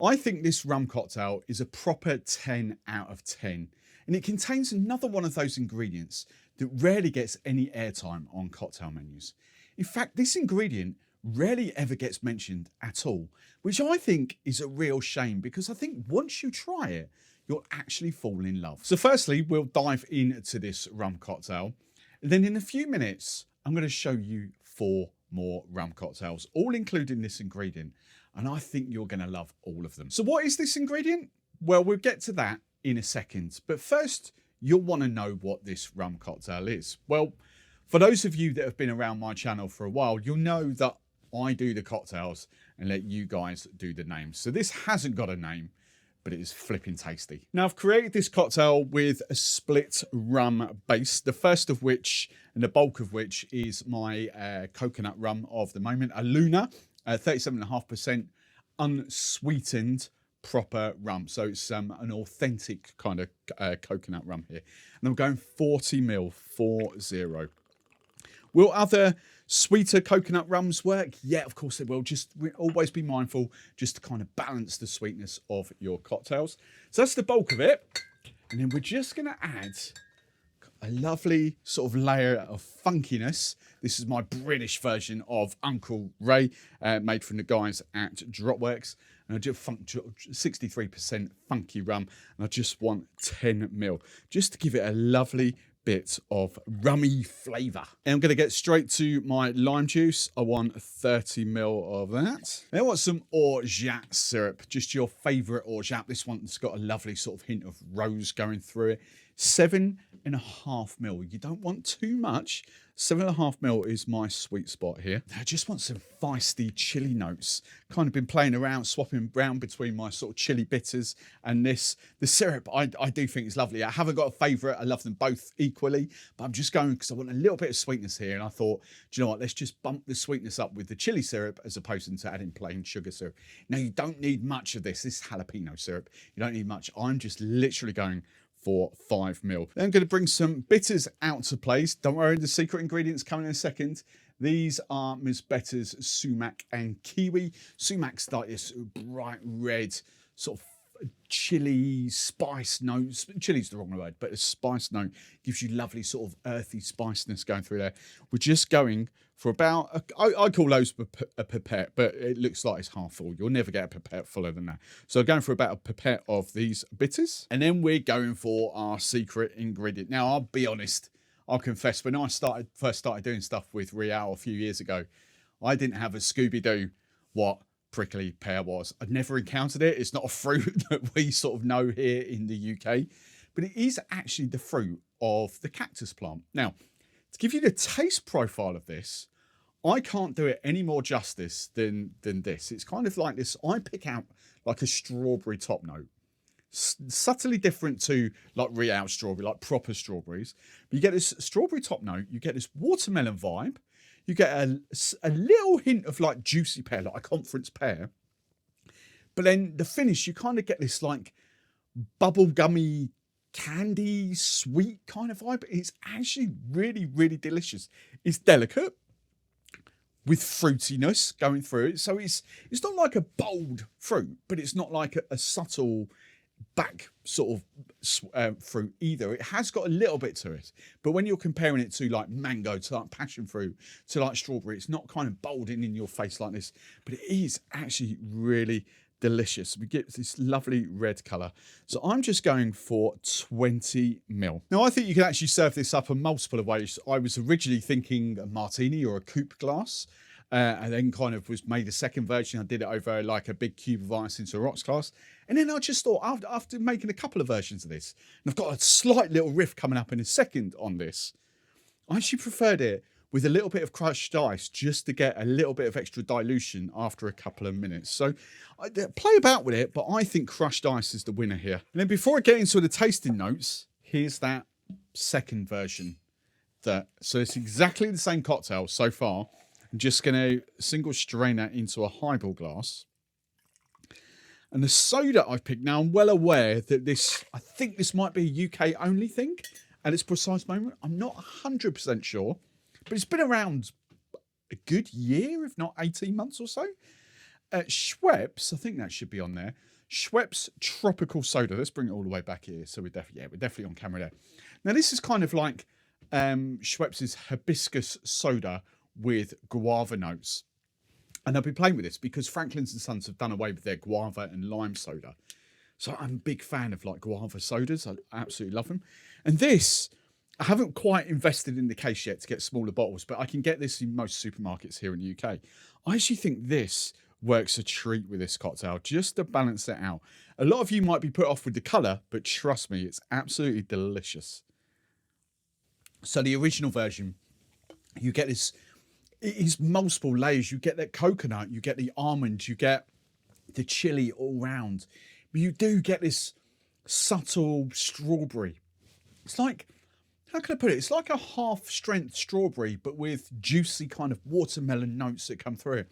I think this rum cocktail is a proper 10 out of 10, and it contains another one of those ingredients that rarely gets any airtime on cocktail menus. In fact, this ingredient rarely ever gets mentioned at all, which I think is a real shame because I think once you try it, you'll actually fall in love. So firstly, we'll dive into this rum cocktail. And then in a few minutes, I'm going to show you 4 more rum cocktails, all including this ingredient. And I think you're going to love all of them. So what is this ingredient? Well, we'll get to that in a second. But first, you'll want to know what this rum cocktail is. Well, for those of you that have been around my channel for a while, you'll know that I do the cocktails and let you guys do the names. So this hasn't got a name, but it is flipping tasty. Now, I've created this cocktail with a split rum base, the first of which and the bulk of which is my coconut rum of the moment, a Luna, 37.5% unsweetened proper rum. So it's an authentic kind of coconut rum here. And I'm going 40 ml, 40. Will other sweeter coconut rums work? Yeah, of course they will. Just always be mindful just to kind of balance the sweetness of your cocktails. So that's the bulk of it. And then we're just going to add a lovely sort of layer of funkiness. This is my British version of Uncle Ray, made from the guys at Dropworks. And I just 63% funky rum. And I just want 10 ml just to give it a lovely bit of rummy flavour. And I'm going to get straight to my lime juice. I want 30 ml of that. Then I want some orgeat syrup, just your favourite orgeat. This one's got a lovely sort of hint of rose going through it. 7.5 ml. You don't want too much. 7.5 ml is my sweet spot here. I just want some feisty chili notes. Kind of been playing around, swapping around between my sort of chili bitters and this. The syrup, I do think is lovely. I haven't got a favourite. I love them both equally, but I'm just going because I want a little bit of sweetness here. And I thought, do you know what? Let's just bump the sweetness up with the chili syrup as opposed to adding plain sugar syrup. Now, you don't need much of this. This is jalapeno syrup. You don't need much. I'm just literally going for 5 ml. Then I'm going to bring some bitters out to place. Don't worry, the secret ingredients coming in a second. These are Ms. Better's sumac and kiwi. Sumac's like this bright red sort of chili spice note. Chili's the wrong word, but a spice note gives you lovely sort of earthy spiciness going through there. We're just going for about, I call those a pipette, but it looks like it's half full. You'll never get a pipette fuller than that. So I'm going for about a pipette of these bitters. And then we're going for our secret ingredient. Now, I'll be honest, I'll confess, when I first started doing stuff with Real a few years ago, I didn't have a Scooby-Doo what prickly pear was. I'd never encountered it. It's not a fruit that we sort of know here in the UK, but it is actually the fruit of the cactus plant. Now, to give you the taste profile of this, I can't do it any more justice than this. It's kind of like this. I pick out like a strawberry top note, subtly different to like Real strawberry, like proper strawberries. But you get this strawberry top note. You get this watermelon vibe. You get a little hint of like juicy pear, like a conference pear. But then the finish, you kind of get this like bubblegummy candy, sweet kind of vibe. It's actually really, really delicious. It's delicate with fruitiness going through it. So it's not like a bold fruit, but it's not like a subtle back sort of fruit either. It has got a little bit to it, but when you're comparing it to like mango, to like passion fruit, to like strawberry, it's not kind of bolding in your face like this, but it is actually really delicious. We get this lovely red colour. So I'm just going for 20 ml. Now, I think you can actually serve this up in multiple ways. I was originally thinking a martini or a coupe glass, and then kind of was made a second version. I did it over like a big cube of ice into a rocks glass. And then I just thought, after making a couple of versions of this, and I've got a slight little riff coming up in a second on this, I actually preferred it with a little bit of crushed ice just to get a little bit of extra dilution after a couple of minutes. So I play about with it, but I think crushed ice is the winner here. And then before I get into the tasting notes, here's that second version. So it's exactly the same cocktail so far. I'm just going to single strain that into a highball glass. And the soda I've picked, now I'm well aware that I think this might be a UK only thing at this precise moment. I'm not 100% sure, but it's been around a good year, if not 18 months or so. Schweppes, I think that should be on there. Schweppes Tropical Soda. Let's bring it all the way back here. So we're definitely on camera there. Now this is kind of like Schweppes' hibiscus soda with guava notes. And I've been playing with this because Franklin's and Sons have done away with their guava and lime soda. So I'm a big fan of like guava sodas. I absolutely love them. And this, I haven't quite invested in the case yet to get smaller bottles, but I can get this in most supermarkets here in the UK. I actually think this works a treat with this cocktail, just to balance it out. A lot of you might be put off with the colour, but trust me, it's absolutely delicious. So the original version, you get this, it is multiple layers. You get that coconut, you get the almond, you get the chili all round. But you do get this subtle strawberry. It's like, how can I put it? It's like a half-strength strawberry, but with juicy kind of watermelon notes that come through it.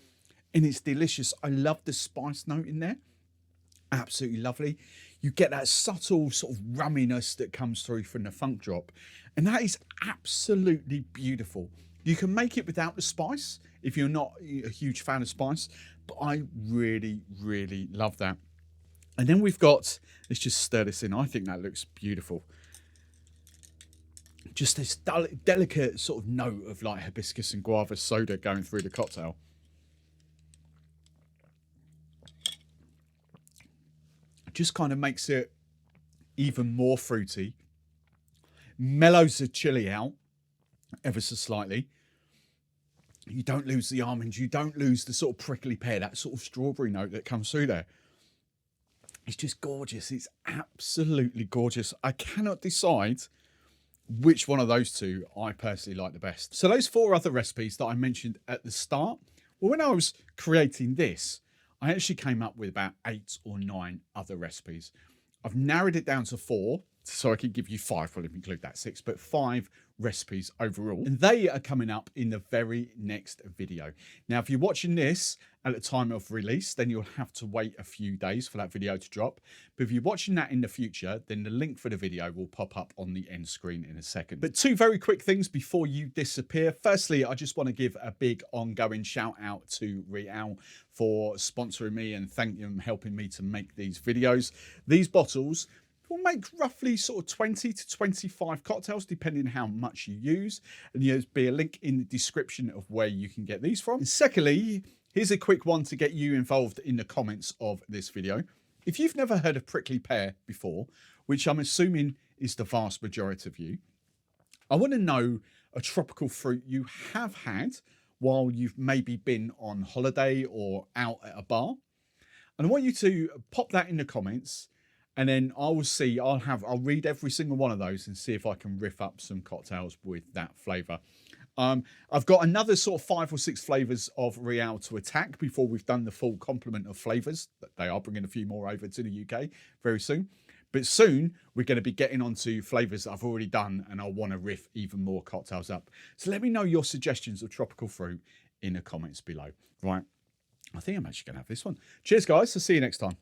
And it's delicious. I love the spice note in there. Absolutely lovely. You get that subtle sort of rumminess that comes through from the funk drop. And that is absolutely beautiful. You can make it without the spice if you're not a huge fan of spice. But I really, really love that. And then we've got, let's just stir this in. I think that looks beautiful. Just this delicate sort of note of like hibiscus and guava soda going through the cocktail. Just kind of makes it even more fruity. Mellows the chili out ever so slightly. You don't lose the almonds. You don't lose the sort of prickly pear, that sort of strawberry note that comes through there. It's just gorgeous. It's absolutely gorgeous. I cannot decide which one of those two I personally like the best. So those 4 other recipes that I mentioned at the start, well, when I was creating this, I actually came up with about 8 or 9 other recipes. I've narrowed it down to 4, so I can give you 5, well, include that 6, but 5 recipes overall. And they are coming up in the very next video. Now, if you're watching this at the time of release, then you'll have to wait a few days for that video to drop. But if you're watching that in the future, then the link for the video will pop up on the end screen in a second. But 2 very quick things before you disappear. Firstly, I just want to give a big ongoing shout out to Real for sponsoring me and thank them helping me to make these videos. These bottles will make roughly sort of 20 to 25 cocktails, depending on how much you use. And there'll be a link in the description of where you can get these from. And secondly, here's a quick one to get you involved in the comments of this video. If you've never heard of Prickly Pear before, which I'm assuming is the vast majority of you, I want to know a tropical fruit you have had while you've maybe been on holiday or out at a bar. And I want you to pop that in the comments. And then I'll read every single one of those and see if I can riff up some cocktails with that flavour. I've got another sort of 5 or 6 flavours of Real to attack before we've done the full complement of flavours. They are bringing a few more over to the UK very soon. But soon we're going to be getting onto flavours that I've already done, and I want to riff even more cocktails up. So let me know your suggestions of tropical fruit in the comments below. Right, I think I'm actually going to have this one. Cheers, guys. I'll see you next time.